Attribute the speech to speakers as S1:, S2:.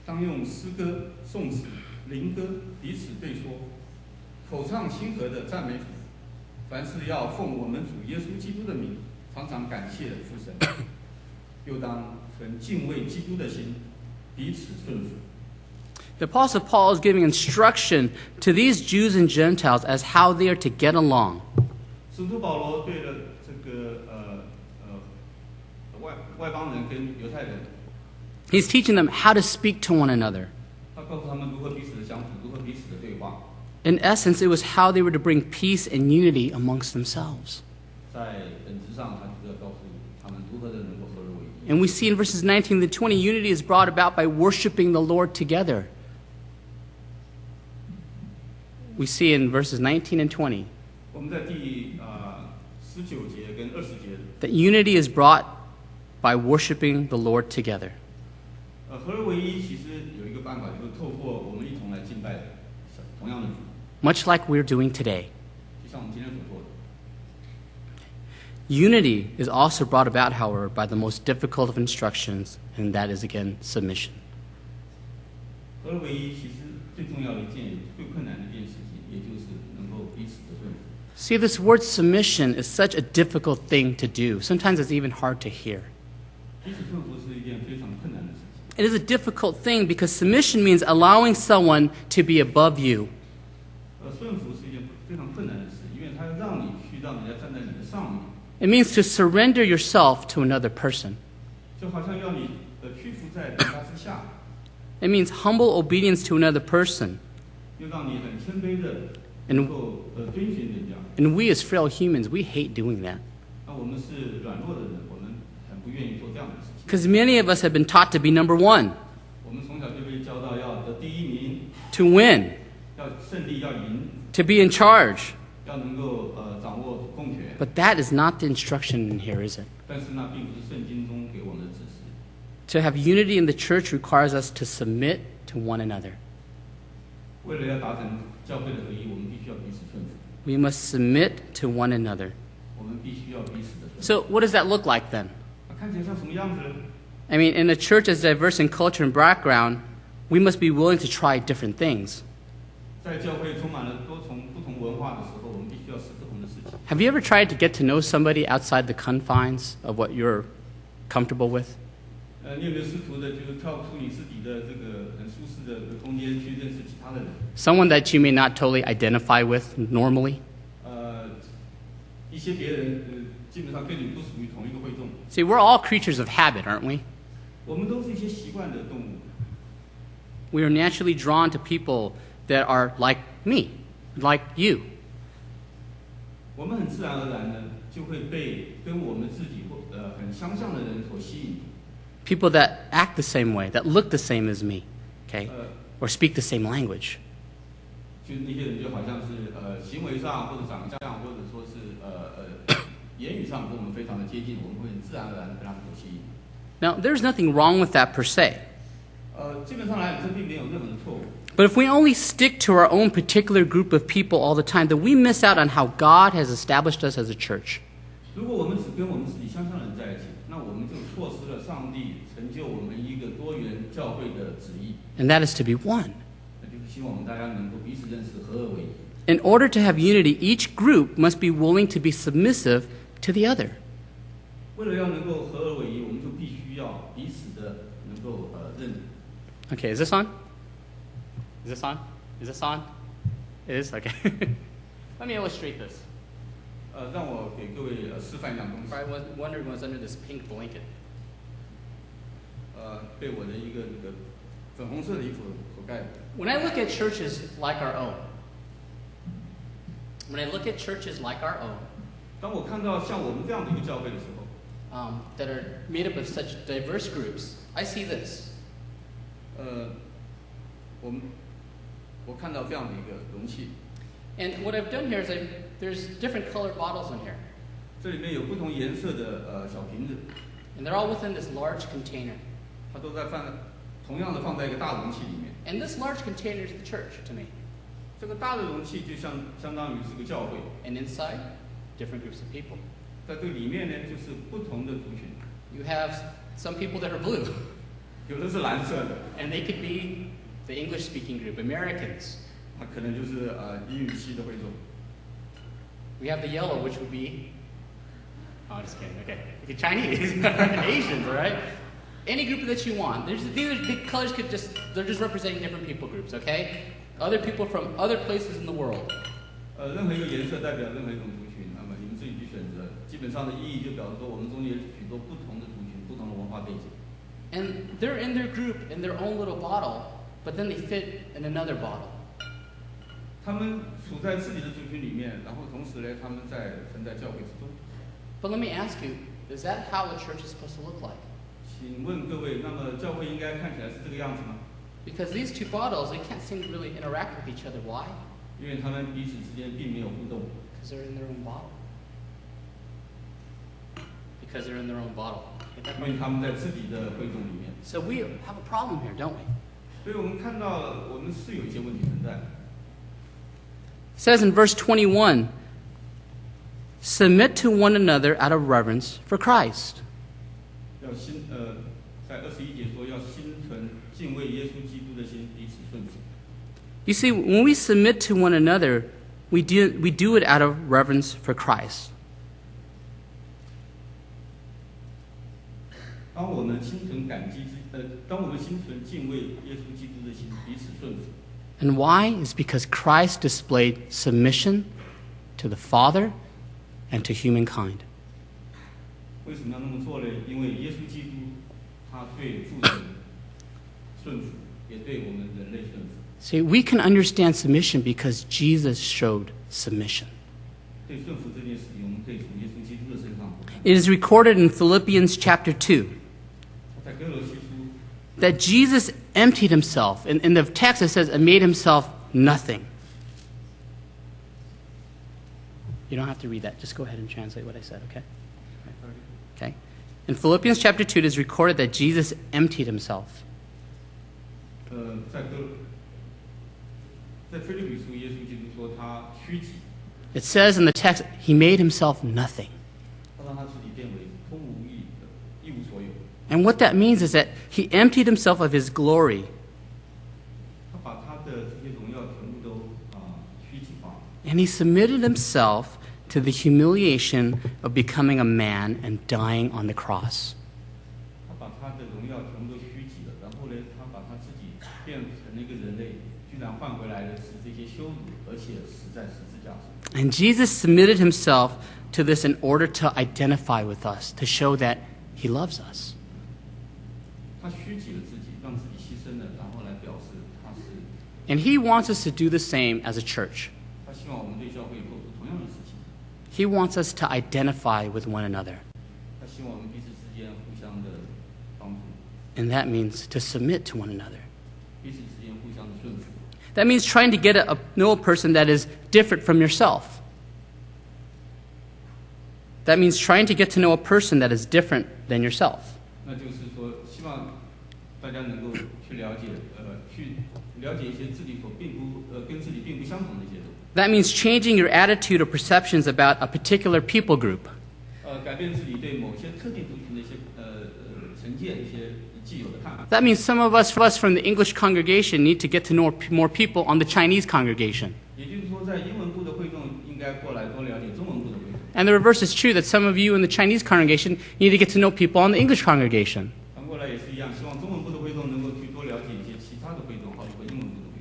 S1: 当用诗歌、颂词、灵歌彼此对说，口唱心和的赞美主。凡事要奉我们主耶稣基督的名，常常感谢父神。又当存敬畏基督的心，彼此顺服。
S2: The Apostle Paul is giving instruction to these Jews and Gentiles as how they are to get along.
S1: 使徒保罗对了这个外邦人跟犹太人，
S2: He's teaching them how to speak to one another.
S1: 他告诉他们如何彼此的相处，如何彼此的对话。
S2: In essence, it was how they were to bring peace and unity amongst themselves.
S1: 在本质上，他就是要告诉他们如何的能够合而为一。
S2: And we see in verses 19 to 20, unity is brought about by worshiping the Lord together. We see in verses 19 and 20
S1: 我们在第19节跟20节
S2: that unity is brought by worshiping the Lord together.
S1: 合而为一，其实有一个办法，就是透过我们一同来敬拜同样的主，
S2: Much like we're doing today.
S1: 就像我们今天所做的。
S2: Unity is also brought about, however, by the most difficult of instructions, and that is, again, submission.
S1: 合而为一，其实最重要的一件、最困难的一件事情，也就是能够彼此的顺服。
S2: See, this word submission is such a difficult thing to do. Sometimes it's even hard to hear.
S1: 彼此顺服是一件非常困难的事情。
S2: It is a difficult thing because submission means allowing someone to be above you.
S1: 顺服是一件非常困难的事，因为它让你去让人家站在你的上面。
S2: It means to surrender yourself to another person.
S1: 就好像要你屈服在人家之下，
S2: It means humble obedience to another person.
S1: 又让你很谦卑的能够遵循人家。
S2: And we as frail humans, we hate doing that.
S1: 那我们是软弱的人，我们很不愿意做这样的事情。
S2: Because many of us have been taught to be number one,
S1: 我们从小就被教导要得第一名，
S2: to win,
S1: 要胜利，要赢，
S2: to be in charge.
S1: 要能够掌握主控权。
S2: But that is not the instruction in here, is it?
S1: 但是那并不是圣经中给我们的指示。
S2: To have unity in the church requires us to submit to one another.
S1: 为了要达成教会的合一，我们必须要彼此顺服。
S2: We must submit to one another.
S1: 我们必须要彼此的顺服。
S2: So what does that look like then?
S1: 看起来像什么样子呢？
S2: I mean, in a church as diverse in culture and background, we must be willing to try different things.
S1: 在教会充满了多重不同文化的时候，我们必须要试不同的事情。
S2: Have you ever tried to get to know somebody outside the confines of what you're comfortable with?
S1: 你有没有试图的，就是跳出你自己的这个很舒适的空间去认识其他的人？
S2: Someone that you may not totally identify with normally?
S1: 一些别人基本上跟你不属于同一个会众。
S2: See, we're all creatures of habit, aren't we?
S1: 我们都是一些习惯的动物。
S2: We are naturally drawn to people that are like me, like you.
S1: 我们很自然而然的就会被跟我们自己很相像的人所吸引。
S2: People that act the same way, that look the same as me, okay? Or speak the same language.
S1: 就那些人就好像是行为上或者长相或者说是言语上跟我们非常的接近，我们会很自然而然地被他们所吸引。
S2: Now, there's nothing wrong with that per se.
S1: 基本上来讲，这并没有任何的错误。
S2: But if we only stick to our own particular group of people all the time, then we miss out on how God has established us as a church.
S1: 如果我们只跟我们自己相像的人在一起，那我们就错失了上帝成就我们一个多元教会的旨意。
S2: And that is to be one.
S1: 那就是希望我们大家能够彼此认识，合而为一。
S2: In order to have unity, each group must be willing to be submissive to the other.
S1: 为了要能够合而为一，我们就必须要彼此的能够认。
S2: Okay, is this on? Is this on? Is this on? It is? Okay. Let me illustrate this.
S1: 让我给各位示范一样东西。
S2: I was wondering what's under this pink blanket.
S1: 被我的一个那个粉红色的衣服所盖的。
S2: When I look at churches like our own, that
S1: 当我看到像我们这样的一个教会的时候，
S2: are made up of such diverse groups, I see this.
S1: 我看到这样的一个容器，
S2: And what I've done here is there's different colored bottles in here.
S1: 这里面有不同颜色的小瓶子，
S2: And they're all within this large container.
S1: 它都在同样的放在一个大容器里面。
S2: And this large container is the church to me.
S1: 这个大的容器就相当于是个教会，
S2: And inside, different groups of people.
S1: 在这个里面呢，就是不同的族群。
S2: You have some people that are blue.
S1: 有的是蓝色的，
S2: And they could be the English-speaking group, Americans.
S1: 它可能就是英语系的会众。
S2: We have the yellow, which would be, oh, just kidding, okay, Chinese, Asians, all right? Any group that you want. The colors they're just representing different people groups, okay? Other people from other places in the world.
S1: 任何一个颜色代表任何一种族群，那么你们自己去选择。基本上的意义就表示说，我们中间有许多不同的族群、不同的文化背景。
S2: And they're in their group in their own little bottle, but then they fit in another bottle.
S1: 他们处在自己的族群里面，然后同时呢，他们存在教会之中。
S2: But let me ask you, is that how a church is supposed to look like?
S1: 请问各位，那么教会应该看起来是这个样子吗？
S2: Because these two bottles, they can't seem to really interact with each other. Why?
S1: 因为他们彼此之间并没有互动。
S2: Because they're in their own bottle. Because they're in their own bottle.
S1: 因为他们在自己的会众里面。
S2: So we have a problem here, don't we?
S1: 所以我们看到，我们是有一些问题存在。
S2: It says in verse 21, submit to one another out of reverence for Christ.
S1: 在21节说要心存敬畏耶稣基督的心，彼此顺服。
S2: You see, when we submit to one another, we do it out of reverence for Christ.
S1: 当我们心存敬畏耶稣基督的心，彼此顺服。
S2: And why? It's because Christ displayed submission to the Father and to humankind.
S1: 为什么要那么做呢？因为耶稣基督他对父神顺服，也对我们人类顺服。
S2: See, we can understand submission because Jesus showed submission.
S1: 对顺服这件事情，我们可以从耶稣基督的身上。
S2: It is recorded in Philippians chapter 2.
S1: 在哥罗西书
S2: That Jesus emptied himself. In the text it says, and made himself nothing. You don't have to read that. Just go ahead and translate what I said, okay? Okay. In Philippians chapter 2, it is recorded that Jesus emptied himself.
S1: 在腓立比书，耶稣基督说他虚己，
S2: It says in the text, he made himself nothing.
S1: 他让他自己变为空无一无所有。
S2: And what that means is that he emptied himself of his glory.
S1: 他把他的这些荣耀全部都虚己化。
S2: And he submitted himself to the humiliation of becoming a man and dying on the cross.
S1: 他把他的荣耀全部都虚己了，然后呢，他把他自己变成了一个人类，居然换回来的是这些羞辱，而且死在十字架上。
S2: And Jesus submitted himself to this in order to identify with us, to show that he loves us.
S1: 他虚己了自己，让自己牺牲了，然后来表示他是。
S2: And he wants us to do the same as a church.
S1: 他希望我们对教会做出同样的事情。
S2: He wants us to identify with one another.
S1: 他希望我们彼此之间互相的帮助，
S2: And that means to submit to one another.
S1: 彼此之间互相的顺服。
S2: That means trying to know a person that is different from yourself. That means trying to get to know a person that is different than yourself.
S1: 那就是说，希望大家能够去了解一些自己跟自己并不相同的一些人。
S2: That means changing your attitude or perceptions about a particular people group.
S1: 改变自己对某些特定族群的一些成见、一些既有的看法。
S2: That means some of us from the English congregation need to get to know more people on the Chinese congregation.
S1: 也就是说，在英文部的会众应该过来多了解中文部的会众。
S2: And the reverse is true, that some of you in the Chinese congregation need to get to know people on the English congregation.
S1: 反过来也是一样，希望中文部的会众能够去多了解一些其他的会众，好比说英